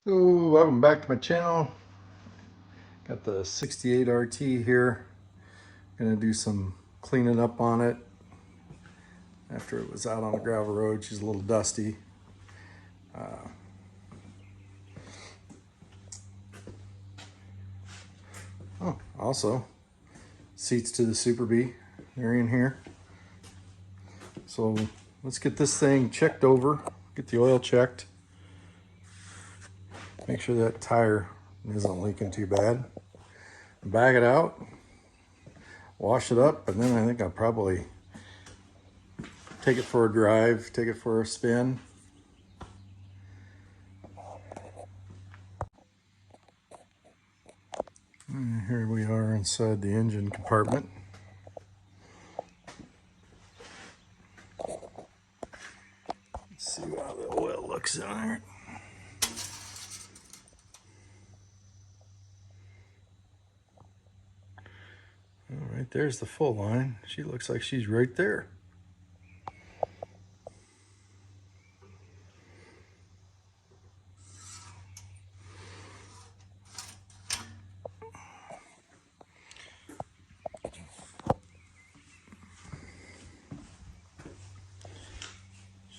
So welcome back to my channel. Got the 68 RT here. Gonna do some cleaning up on it. After it was out on the gravel road, she's a little dusty. Also, seats to the Super Bee, they're in here. So let's get this thing checked over, get the oil checked. Make sure that tire isn't leaking too bad. Bag it out, wash it up, and then I think I'll probably take it for a drive, take it for a spin. And here we are inside the engine compartment. Let's see how the oil looks in there. All right, there's the full line. She looks like she's right there.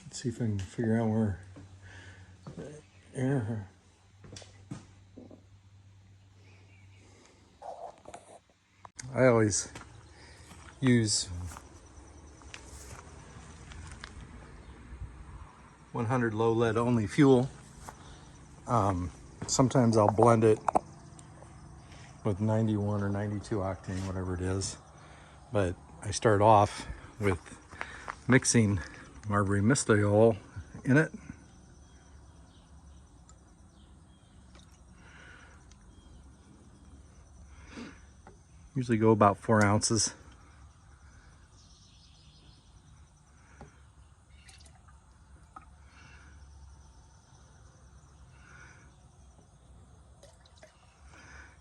Let's see if I can figure out where the air. I always use 100 low lead only fuel. Sometimes I'll blend it with 91 or 92 octane, whatever it is. But I start off with mixing Marbury Mist oil in it. Usually go about 4 ounces.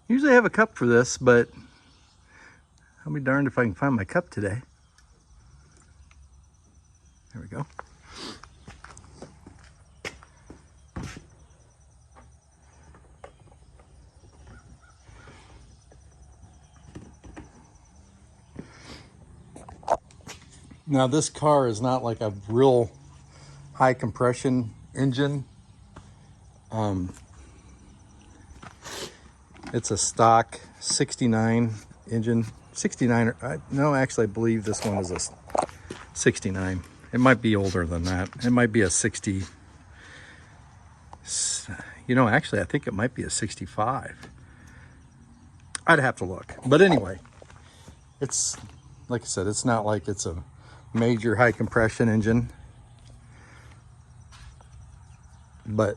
Usually I have a cup for this, but I'll be darned if I can find my cup today. There we go. Now this car is not like a real high compression engine. It's a stock 69 engine. 69, no, actually I believe this one is a 69. It might be older than that. It might be a 60. You know, actually I think it might be a 65. I'd have to look. But anyway, it's, like I said, it's not like it's a major high compression engine. But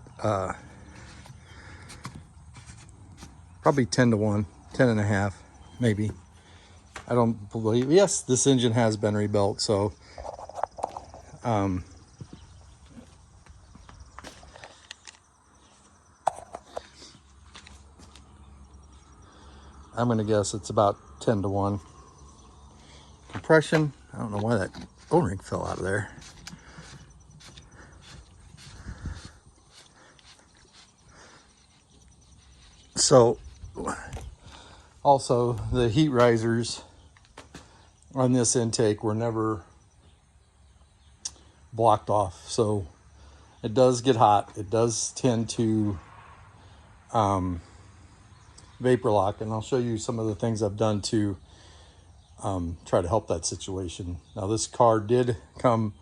probably 10 to 1, 10 and a half, maybe. I don't believe, yes, this engine has been rebuilt, so I'm gonna guess it's about 10 to 1. Compression, I don't know why that O-ring fell out of there. So also the heat risers on this intake were never blocked off, so it does get hot. It does tend to vapor lock, and I'll show you some of the things I've done to try to help that situation. Now this car did come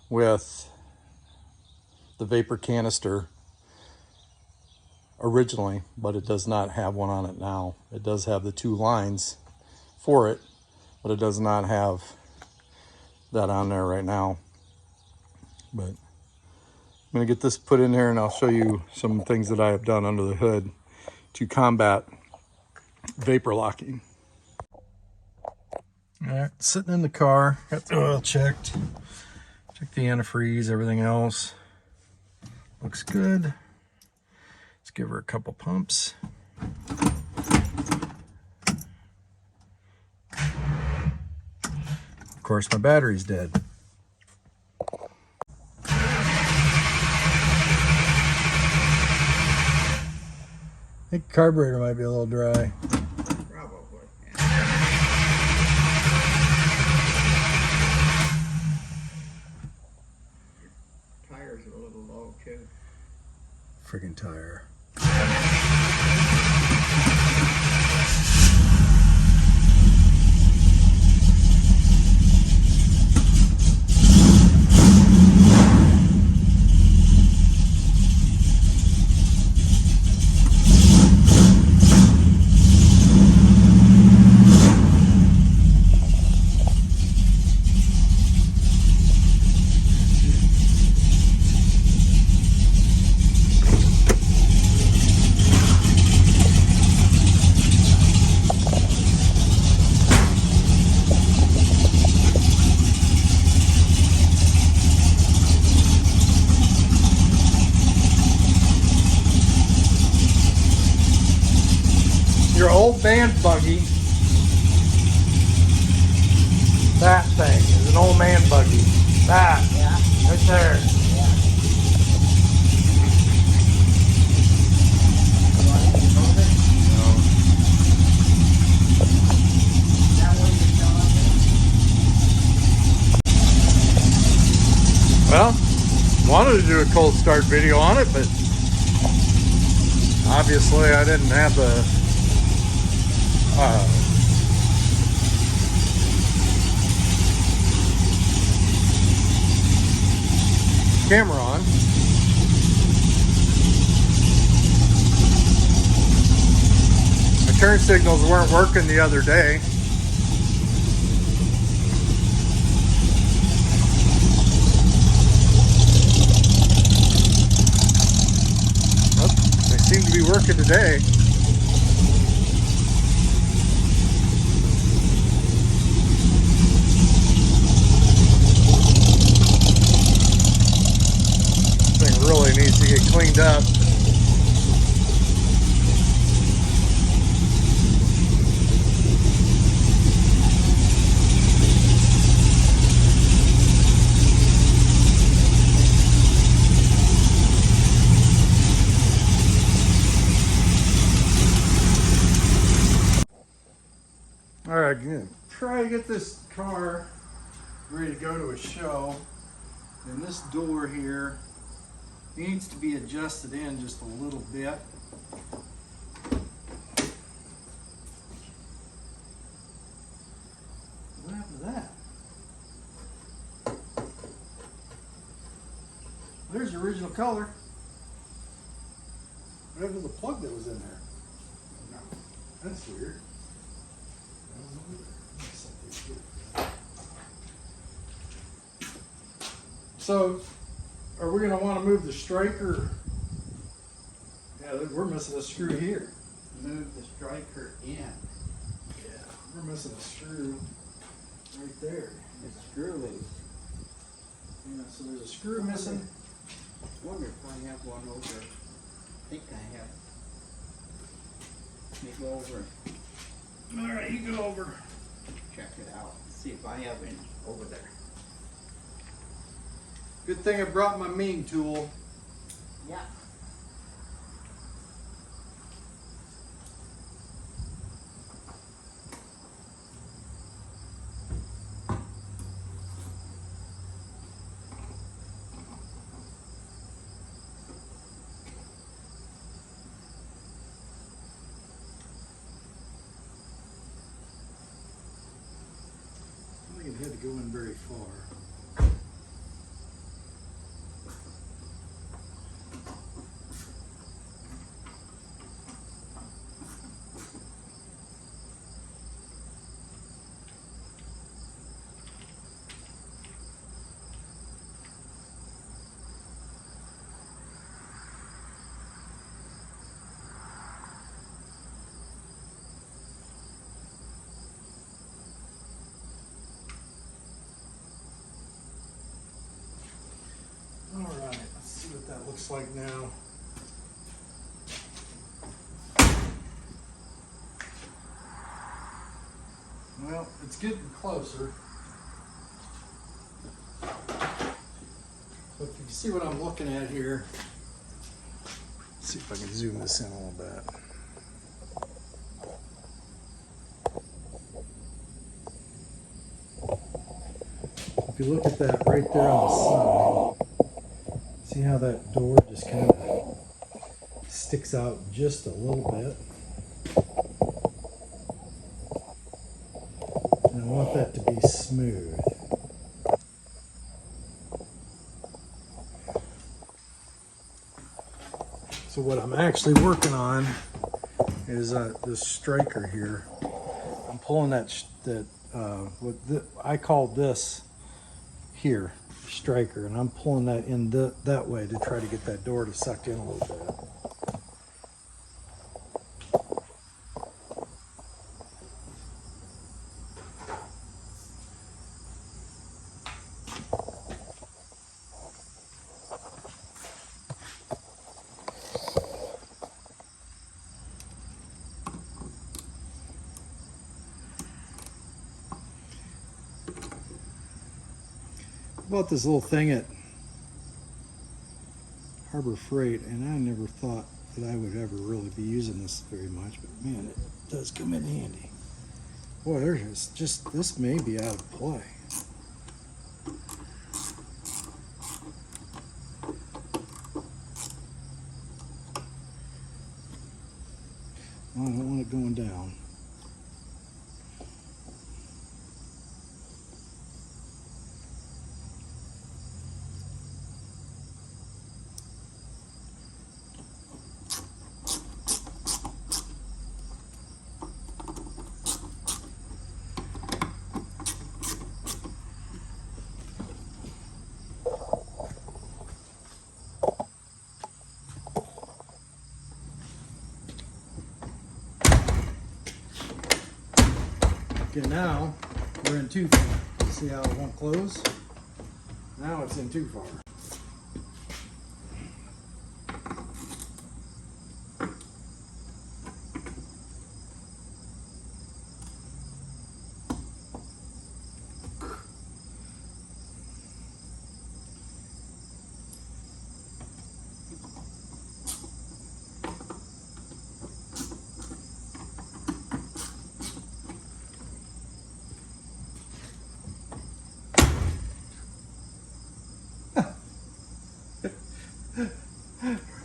with the vapor canister originally, but it does not have one on it now. It does have the 2 lines for it, but it does not have that on there right now. But I'm gonna get this put in there, and I'll show you some things that I have done under the hood to combat vapor locking. All right, sitting in the car, got the oil checked, check the antifreeze, everything else looks good. Let's give her a couple pumps. Of course, my battery's dead. think the carburetor might be a little dry. Probably. Tires are a little low too. Friggin' tire. Your old band buggy, that thing is an old man buggy. That, Yeah. right there. Yeah. You want me to move it? Is that what you're telling me? Well, wanted to do a cold start video on it, but obviously I didn't have the camera on. My turn signals weren't working the other day. Well, they seem to be working today. Really needs to get cleaned up. All right, good. Try to get this car ready to go to a show. And this door here needs to be adjusted in just a little bit. What happened to that? There's the original color. What happened to the plug that was in there? That's weird. So, are we going to want to move the striker? Yeah, we're missing a screw here. Move the striker in. Yeah, we're missing a screw right there. It's screw loose. Yeah, so there's a screw missing. I wonder if I have one over. I think I have. Let me go over and All right, you go over. check it out. See if I have any over there. Good thing I brought my mean tool. Yeah. I think it had to go in very far. All right, let's see what that looks like now. Well, it's getting closer. So if you see what I'm looking at here, let's see if I can zoom this in a little bit. you look at that right there on the side, see how that door just kind of sticks out just a little bit? And I want that to be smooth. So what I'm actually working on is this striker here. I'm pulling I call this here striker, and I'm pulling that in that way to try to get that door to suck in a little bit. Bought this little thing at Harbor Freight, and I never thought that I would ever really be using this very much, but man, it does come in handy. Boy, there's just, this may be out of play. Oh, I don't want it going down. Okay, now we're in too far. See how it won't close? Now it's in too far.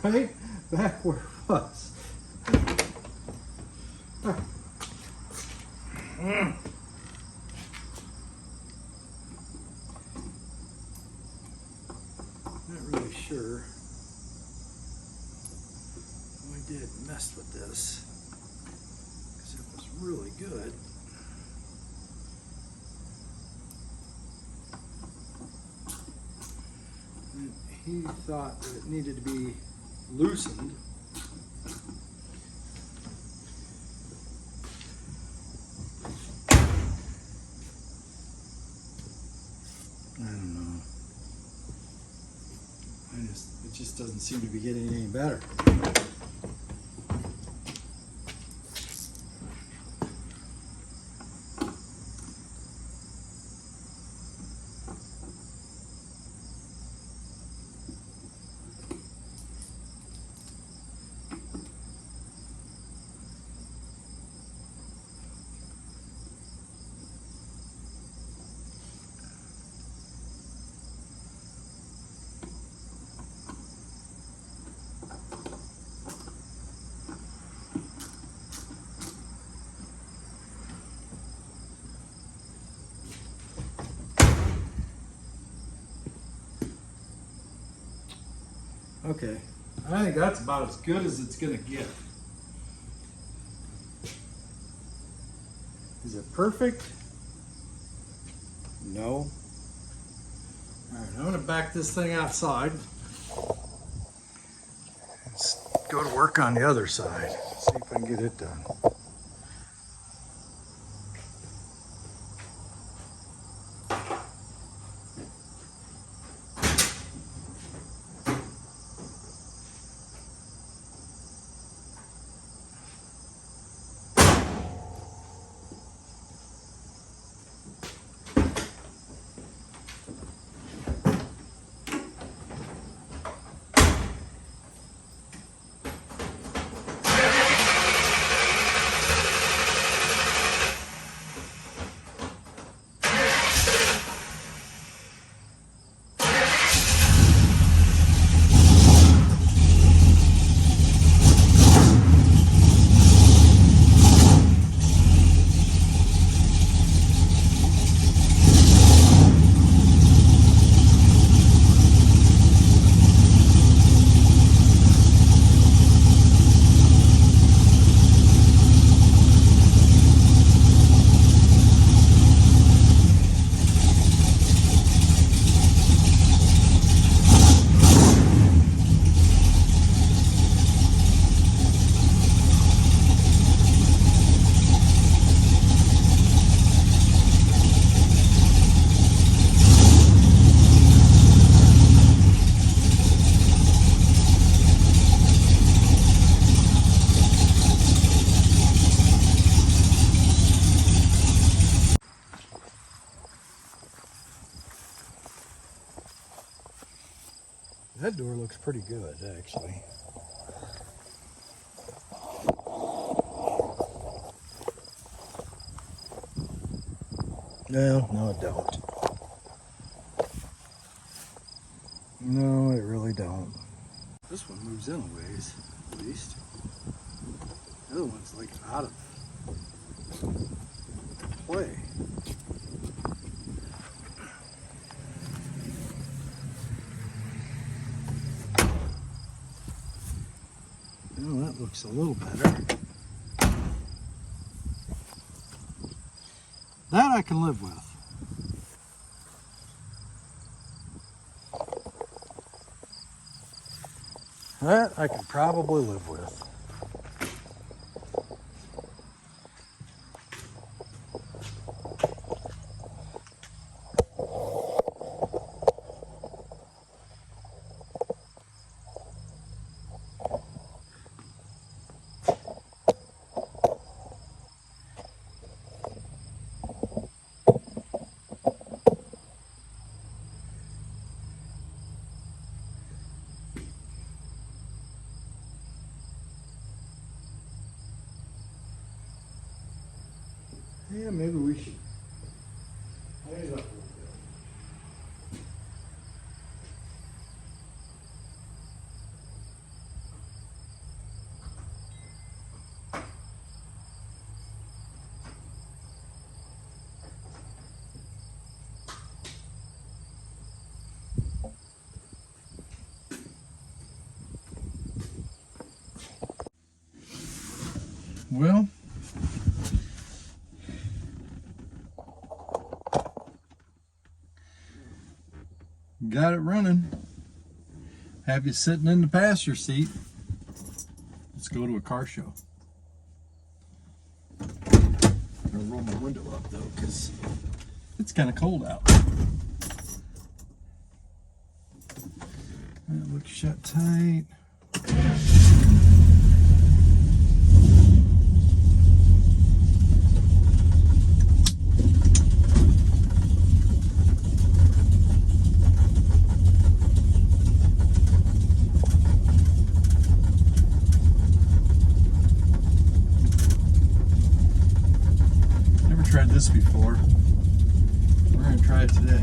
Right back where it was. Not really sure how I did mess with this, because it was really good. And he thought that it needed to be loosened. I don't know. It just doesn't seem to be getting any better. Okay, I think that's about as good as it's gonna get. Is it perfect? No. All right, I'm gonna back this thing outside. Let's go to work on the other side. See if I can get it done. That door looks pretty good, actually. No, it don't. No, it really don't. This one moves in a ways, at least. The other one's like out of play. Well, that looks a little better. That I can live with. That I can probably live with. Yeah, maybe we should raise it up a little bit. Well, got it running. Have you sitting in the passenger seat. Let's go to a car show. I'm gonna roll my window up though, because it's kind of cold out. That looks shut tight. Tried this before. We're going to try it today.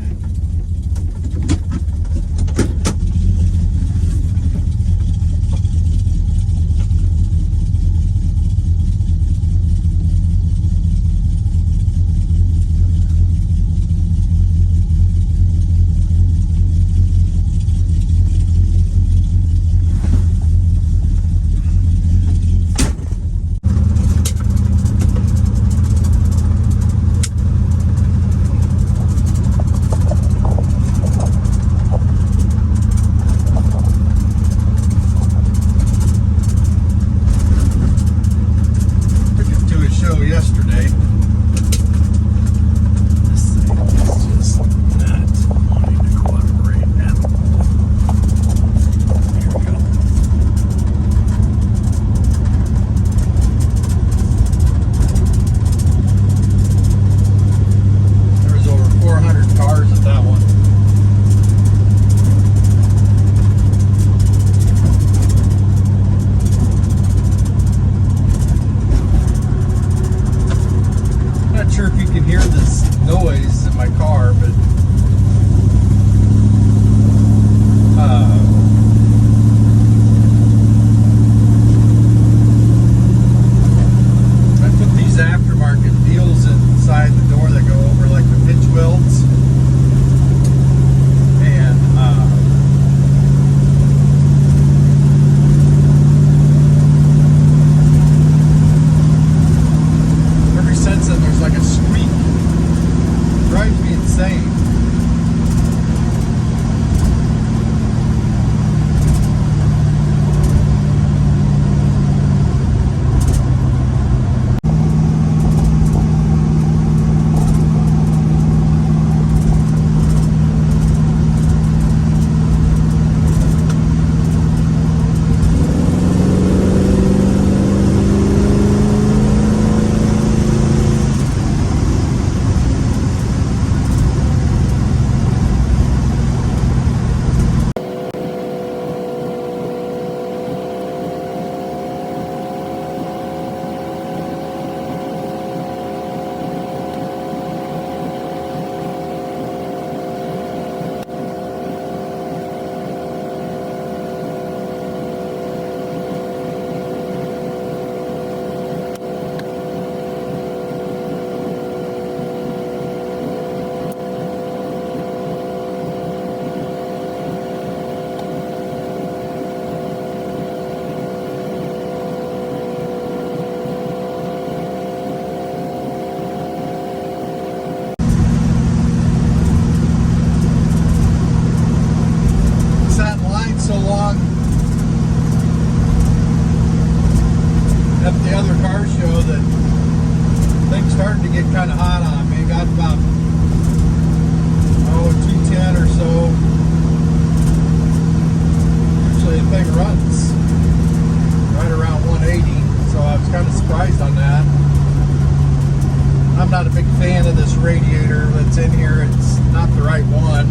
right one.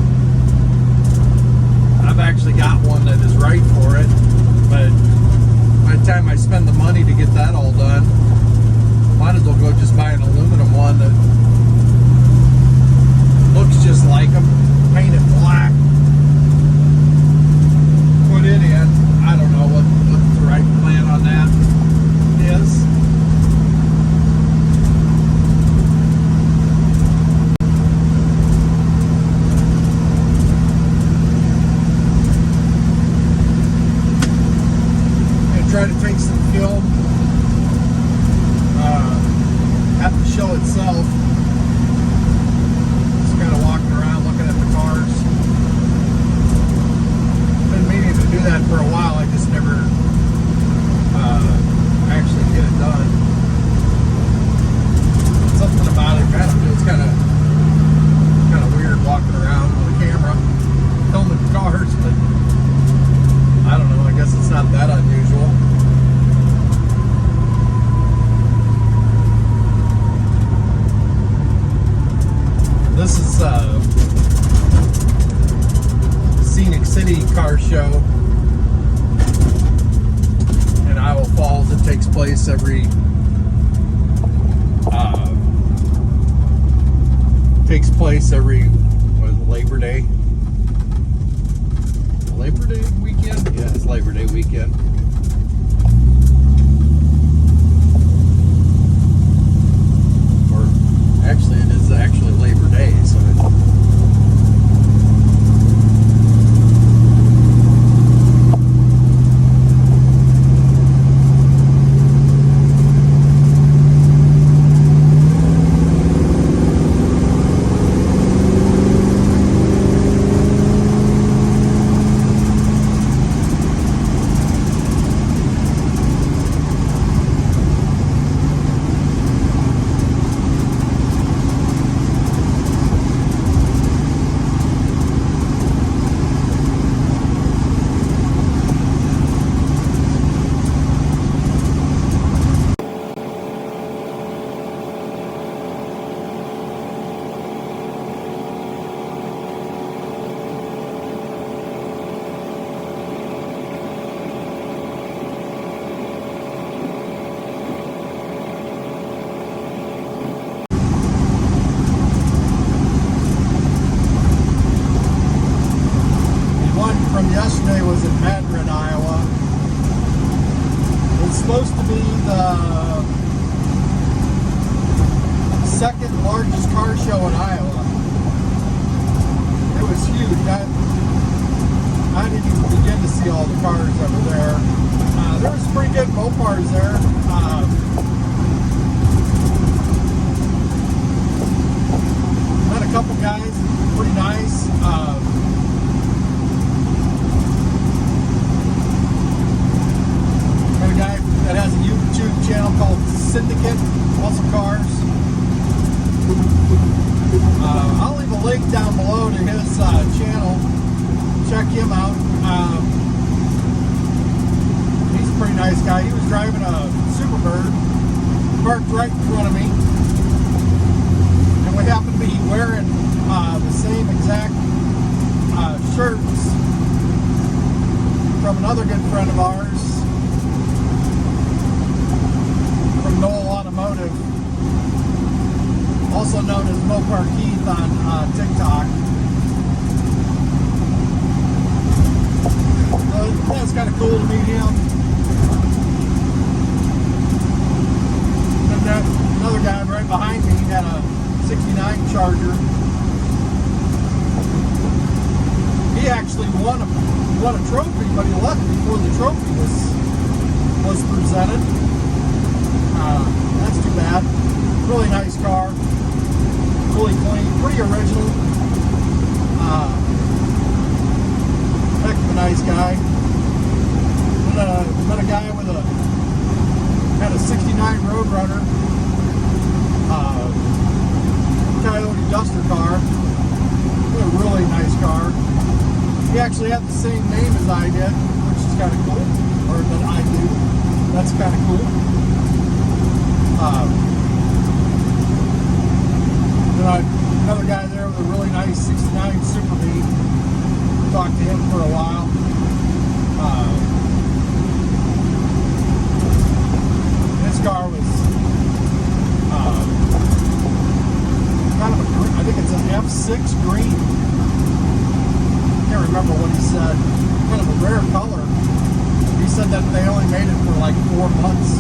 I've actually got one that is right for it, but by the time I spend the money to get that all done, might as well go just buy an aluminum one that looks just like them, paint it black, put it in. I don't know what the right plan on that is. Try to take some film at the show itself. Just kind of walking around looking at the cars. Been meaning to do that for a while. I just never actually get it done. Something about it kind of feels kind of weird walking around with a camera filming cars, but I don't know. I guess it's not that unusual. This is Scenic City Car Show in Iowa Falls. It takes place every Labor Day. Labor Day weekend? Yeah, it's Labor Day weekend. Or actually, it is actually Labor Day, so yesterday was in Madrid, Iowa. It's supposed to be the second largest car show in Iowa. It was huge. I didn't even begin to see all the cars that were there. There was pretty good Mopars there. Met a couple guys, pretty nice. Guy that has a YouTube channel called Syndicate, Muscle Cars. I'll leave a link down below to his channel. Check him out. He's a pretty nice guy. He was driving a Superbird, parked right in front of me, and we happened to be wearing the same exact shirts from another good friend of ours, Automotive, also known as Mopar Keith on TikTok. So that's kind of cool to meet him. And then another guy right behind me had a '69 Charger. He actually won a trophy, but he left before the trophy was presented. That's too bad. Really nice car. Really clean. Pretty original. Heck of a nice guy. Met a guy with had a '69 Roadrunner. Coyote Duster car. A really nice car. He actually had the same name as I did, which is kind of cool. Or that I do. That's kind of cool. Then another guy there a really nice 69 Super B. Talked to him for a while. This car was kind of I think it's an F6 green. Can't remember what he said. Kind of a rare color. He said that they only made it for like 4 months,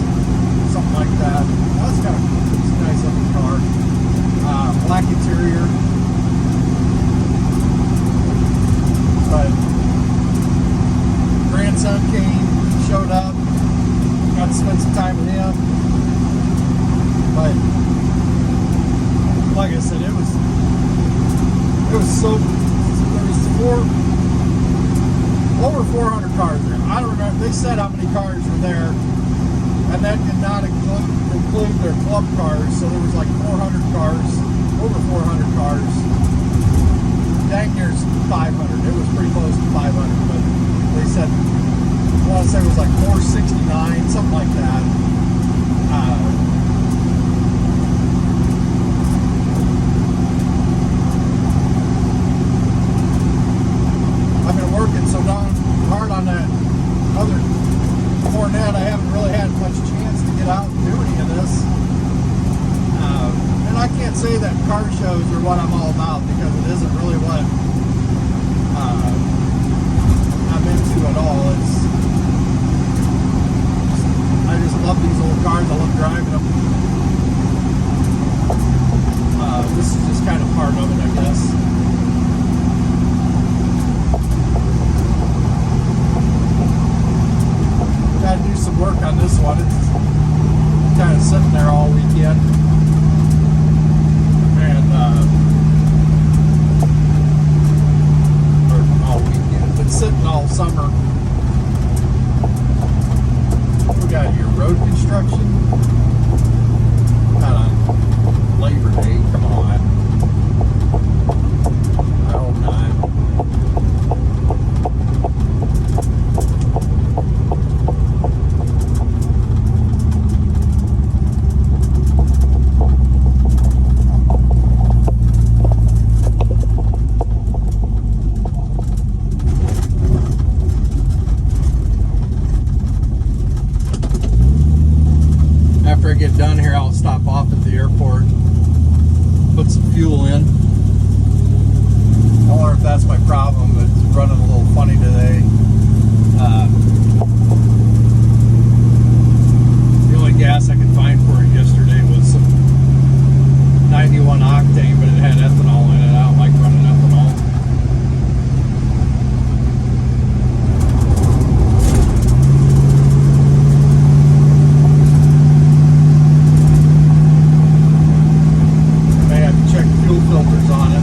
something like that. That's kind of cool. It's a nice looking car. Black interior. But grandson came, showed up, got to spend some time with him. But like I said, it was so, there was over 400 cars there. I don't remember, they said how many cars were there, and that did not include their club cars, so there was like 400 cars, over 400 cars. Dang near 500, it was pretty close to 500, but they said, I want to say it was like 469, something like that. I've been working so darn hard on that other Coronet, I haven't really had much chance to get out and do any of this. And I can't say that car shows are what I'm all about, because it isn't really what I'm into at all. I just love these old cars. I love driving them. This is just kind of part of it, I guess. Got to do some work on this one. It's kind of sitting there all weekend. And, or all weekend, but sitting all summer. We got here road construction. Not on Labor Day, come on. I hope not. After I get done here, I'll stop off at the airport, put some fuel in. I wonder if that's my problem. It's running a little funny today. The only gas I could find for it yesterday was some 91 octane, but it had ethanol in it. I don't like running ethanol. Check fuel filters on it.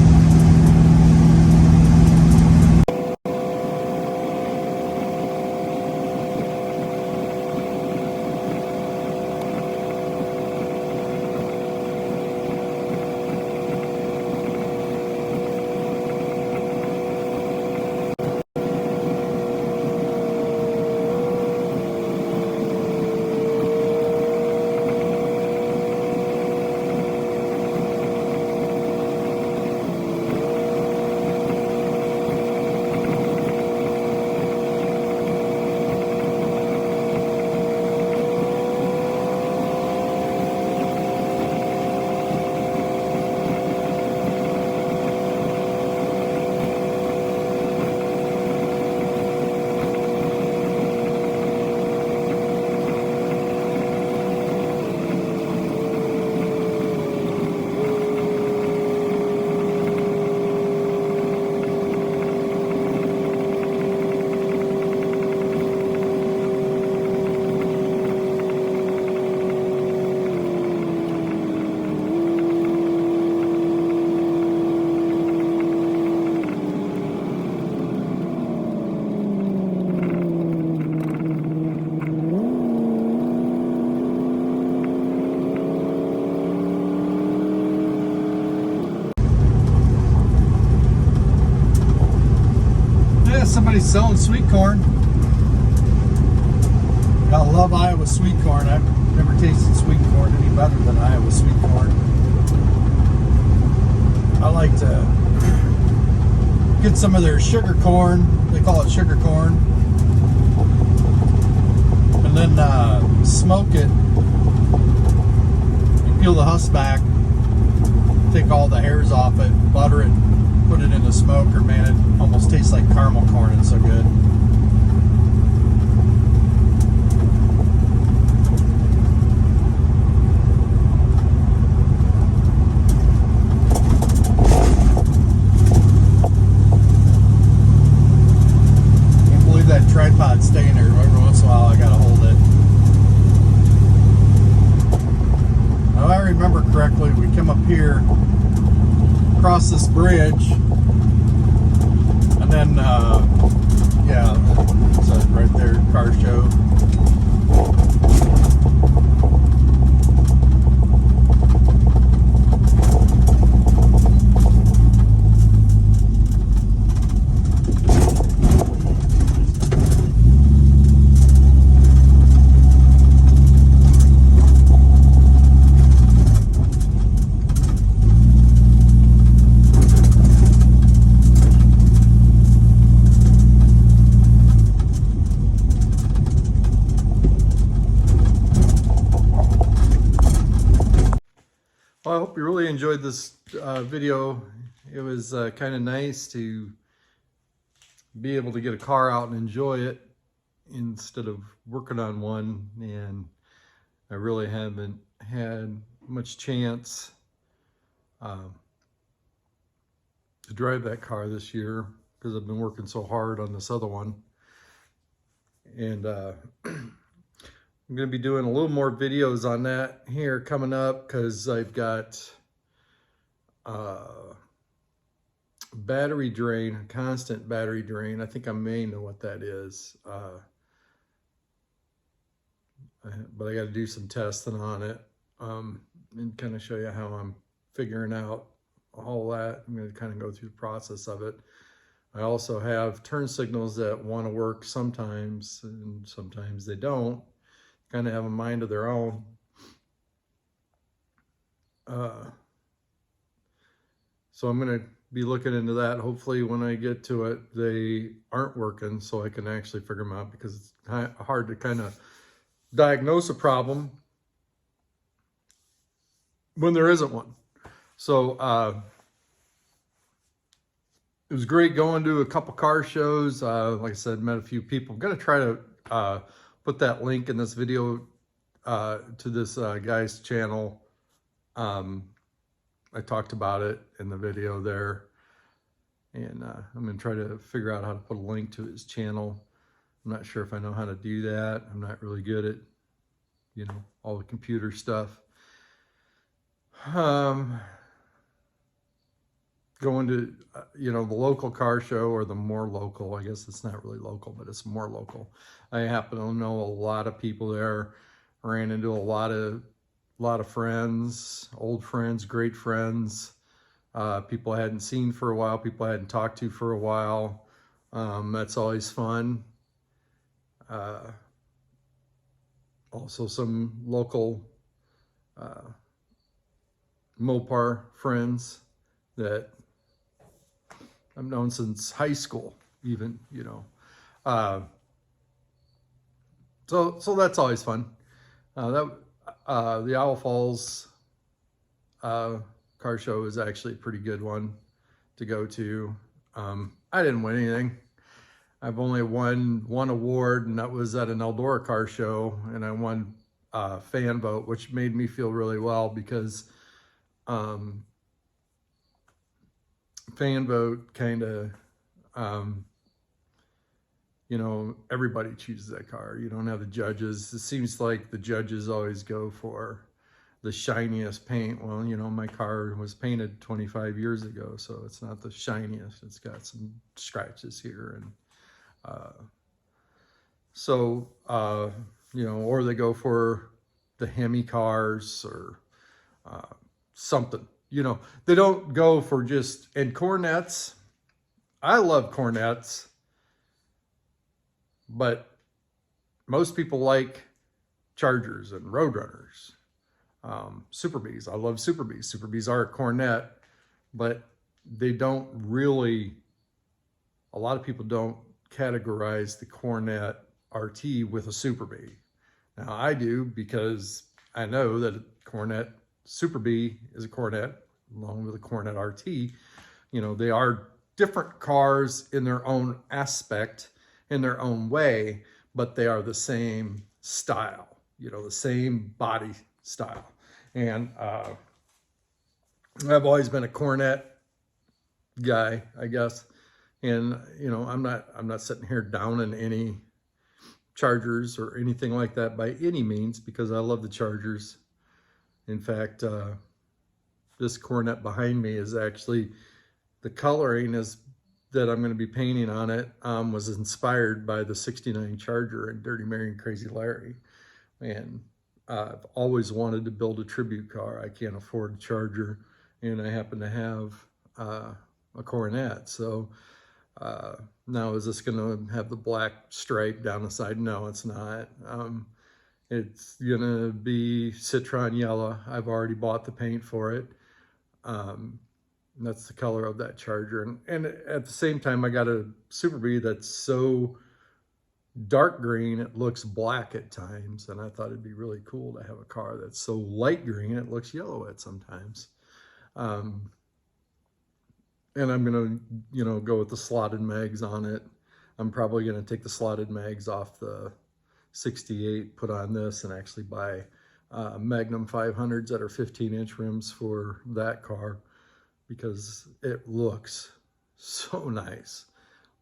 Somebody's selling sweet corn. I love Iowa sweet corn. I've never tasted sweet corn any better than Iowa sweet corn. I like to get some of their sugar corn. They call it sugar corn. And then smoke it. You peel the husk back, take all the hairs off it, butter it, put it in the smoker. Man, it almost tastes like caramel corn. It's so good. That tripod staying there. Every once in a while I gotta hold it. Now, if I remember correctly, we come up here, cross this bridge, and then yeah, so right there, car show. Well, I hope you really enjoyed this video. It was kind of nice to be able to get a car out and enjoy it instead of working on one. And I really haven't had much chance to drive that car this year because I've been working so hard on this other one. And I'm going to be doing a little more videos on that here coming up because I've got battery drain, constant battery drain. I think I may know what that is. But I got to do some testing on it and kind of show you how I'm figuring out all that. I'm going to kind of go through the process of it. I also have turn signals that want to work sometimes and sometimes they don't. Kind of have a mind of their own. So I'm going to be looking into that. Hopefully when I get to it, they aren't working so I can actually figure them out because it's hard to kind of diagnose a problem when there isn't one. So it was great going to a couple car shows. Like I said, met a few people. I'm going to try to put that link in this video to this guy's channel. I talked about it in the video there. And I'm going to try to figure out how to put a link to his channel. I'm not sure if I know how to do that. I'm not really good at, you know, all the computer stuff. Going to, you know, the local car show or the more local, I guess it's not really local, but it's more local. I happen to know a lot of people there. Ran into a lot of friends, old friends, great friends, people I hadn't seen for a while, people I hadn't talked to for a while. That's always fun. Also some local Mopar friends that I've known since high school, even, you know. So that's always fun. The Owl Falls car show is actually a pretty good one to go to. I didn't win anything. I've only won one award, and that was at an Eldora car show, and I won fan vote, which made me feel really well because fan vote kind of, you know, everybody chooses that car. You don't have the judges. It seems like the judges always go for the shiniest paint. Well, you know, my car was painted 25 years ago, so it's not the shiniest. It's got some scratches here. And you know, or they go for the Hemi cars or something. You know, they don't go for just, and Coronets. I love Coronets, but most people like Chargers and Roadrunners. Super Bs. I love Super Bs. Super Bs are a Coronet, but they don't really, a lot of people don't categorize the Coronet RT with a Super B. Now I do, because I know that a Coronet Super B is a Coronet along with a Coronet RT. You know, they are different cars in their own aspect, in their own way, but they are the same style, you know, the same body style. And I've always been a Coronet guy, I guess. And, you know, I'm not sitting here downing any Chargers or anything like that by any means, because I love the Chargers. In fact, this Coronet behind me is actually, the coloring is that I'm going to be painting on it was inspired by the '69 Charger and Dirty Mary and Crazy Larry. And I've always wanted to build a tribute car. I can't afford a Charger, and I happen to have a Coronet. So now, is this going to have the black stripe down the side? No, it's not. It's going to be citron yellow. I've already bought the paint for it. That's the color of that Charger. And at the same time, I got a Super B that's so dark green it looks black at times, and I thought it'd be really cool to have a car that's so light green it looks yellow at sometimes. And I'm gonna, you know, go with the slotted mags on it. I'm probably gonna take the slotted mags off the 68, put on this, and actually buy Magnum 500s that are 15-inch rims for that car, because it looks so nice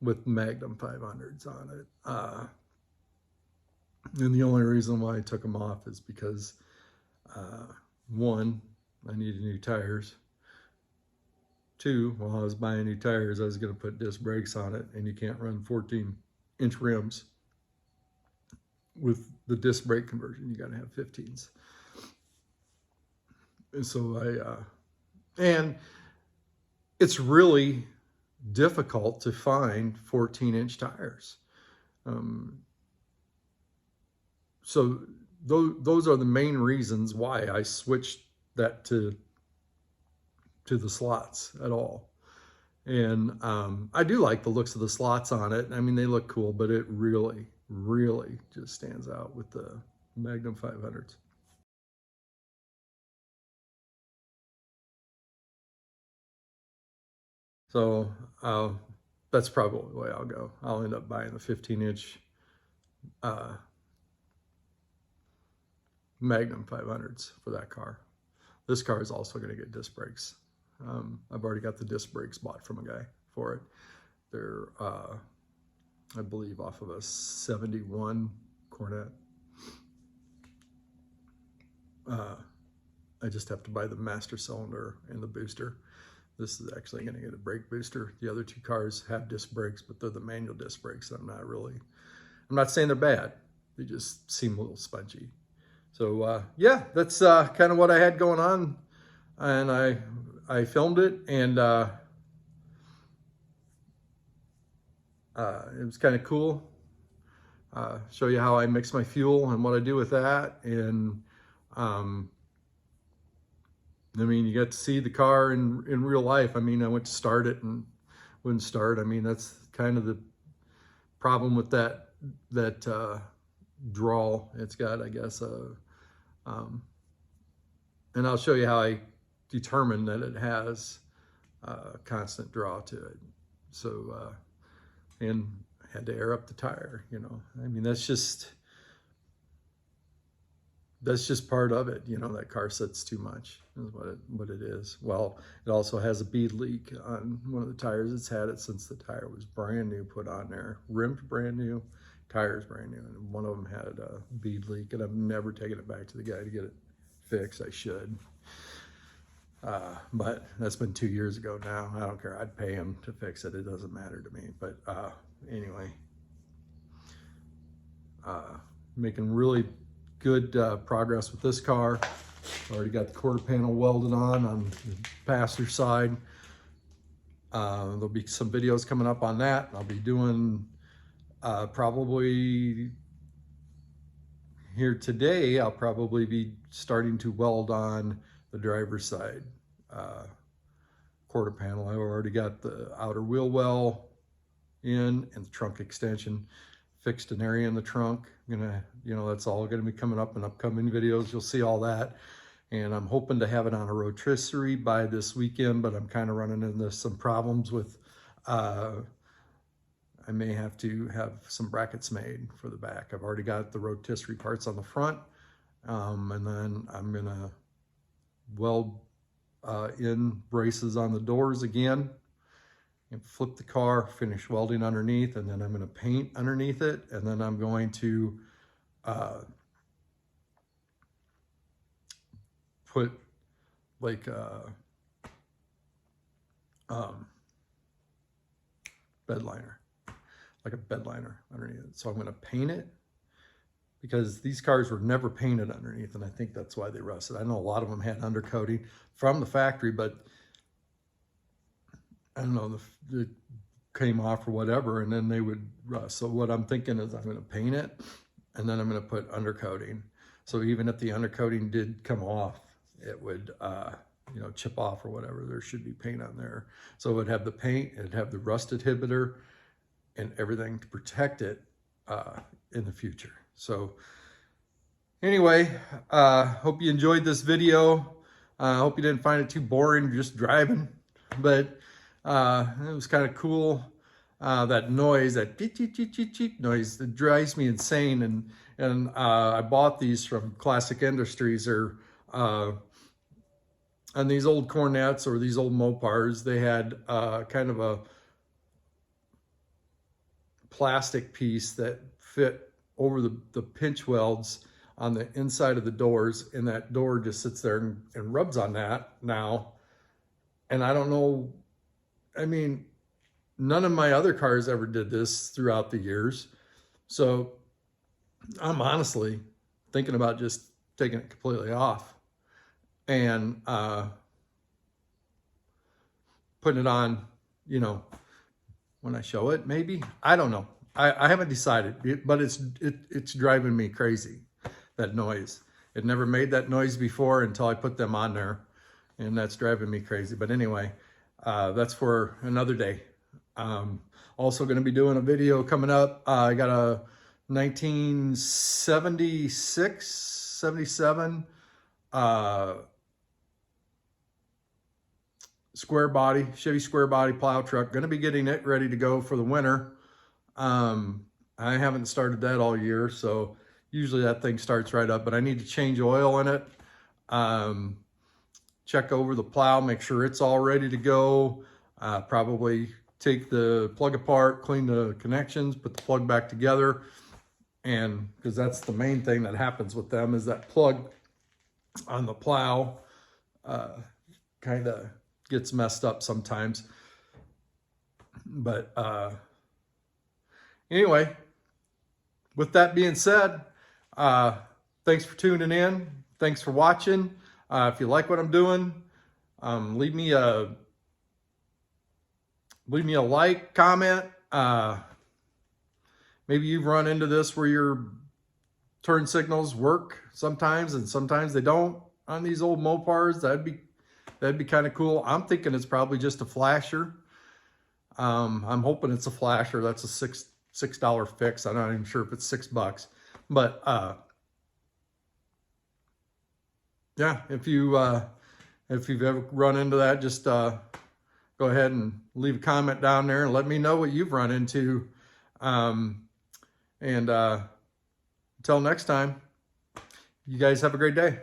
with Magnum 500s on it. And the only reason why I took them off is because, one, I needed new tires. Two, while I was buying new tires, I was going to put disc brakes on it, and you can't run 14-inch rims with the disc brake conversion. You got to have 15s. And so and it's really difficult to find 14-inch tires. So those are the main reasons why I switched that to the slots at all. And I do like the looks of the slots on it. I mean, they look cool, but it really, really just stands out with the Magnum 500s. So that's probably the way I'll go. I'll end up buying the 15-inch Magnum 500s for that car. This car is also going to get disc brakes. I've already got the disc brakes bought from a guy for it. They're, I believe, off of a 71 Coronet. I just have to buy the master cylinder and the booster. This is actually going to get a brake booster. The other two cars have disc brakes, but they're the manual disc brakes. I'm not saying they're bad. They just seem a little spongy. So yeah, that's kind of what I had going on, and I filmed it, and it was kind of cool. Show you how I mix my fuel and what I do with that. And I mean, you got to see the car in real life. I mean, I went to start it and wouldn't start. I mean, that's kind of the problem with that draw. It's got, I guess, and I'll show you how I determined that it has constant draw to it. So, and I had to air up the tire, you know. I mean, that's just part of it, you know. That car sits too much is what it is. Well, it also has a bead leak on one of the tires. It's had it since the tire was brand new put on there, rimmed brand new, tires brand new, and one of them had a bead leak, and I've never taken it back to the guy to get it fixed. I should, but that's been 2 years ago now. I don't care. I'd pay him to fix it. It doesn't matter to me. But anyway, making really good progress with this car. Already got the quarter panel welded on the passenger side. There'll be some videos coming up on that. I'll be doing probably here today. I'll probably be starting to weld on the driver's side quarter panel. I've already got the outer wheel well in and the trunk extension, fixed an area in the trunk. I'm gonna, you know, that's all gonna be coming up in upcoming videos. You'll see all that. And I'm hoping to have it on a rotisserie by this weekend, but I'm kind of running into some problems with, I may have to have some brackets made for the back. I've already got the rotisserie parts on the front. And then I'm gonna weld in braces on the doors again and flip the car, finish welding underneath, and then I'm gonna paint underneath it. And then I'm going to put like bed liner, like a bed liner underneath it. So I'm gonna paint it because these cars were never painted underneath, and I think that's why they rusted. I know a lot of them had undercoating from the factory, but I don't know, it came off or whatever, and then they would rust. So what I'm thinking is I'm gonna paint it, and then I'm gonna put undercoating. So even if the undercoating did come off, it would, you know, chip off or whatever. There should be paint on there. So it would have the paint, it'd have the rust inhibitor and everything to protect it in the future. So anyway, hope you enjoyed this video. Hope you didn't find it too boring just driving, but it was kind of cool. That noise, that cheep, cheep, cheep, cheep, cheep noise, that drives me insane. And I bought these from Classic Industries, or and these old Coronets or these old Mopars, they had kind of a plastic piece that fit over the pinch welds on the inside of the doors, and that door just sits there and rubs on that now. And I don't know, I mean, none of my other cars ever did this throughout the years. So I'm honestly thinking about just taking it completely off and putting it on, you know, when I show it, maybe. I don't know. I haven't decided, but it's driving me crazy, that noise. It never made that noise before until I put them on there, and that's driving me crazy. But anyway, that's for another day. Also going to be doing a video coming up. I got a 1976, 77 square body, Chevy square body plow truck. Going to be getting it ready to go for the winter. I haven't started that all year, so usually that thing starts right up, but I need to change oil in it. Check over the plow, make sure it's all ready to go. Probably take the plug apart, clean the connections, put the plug back together. And because that's the main thing that happens with them, is that plug on the plow kind of gets messed up sometimes. But anyway, with that being said, thanks for tuning in. Thanks for watching. If you like what I'm doing, leave me a like, comment. Maybe you've run into this where your turn signals work sometimes and sometimes they don't on these old Mopars. That'd be kind of cool. I'm thinking it's probably just a flasher. I'm hoping it's a flasher. That's a $6 fix. I'm not even sure if it's $6, but yeah, if you've ever run into that, just go ahead and leave a comment down there and let me know what you've run into. And until next time, you guys have a great day.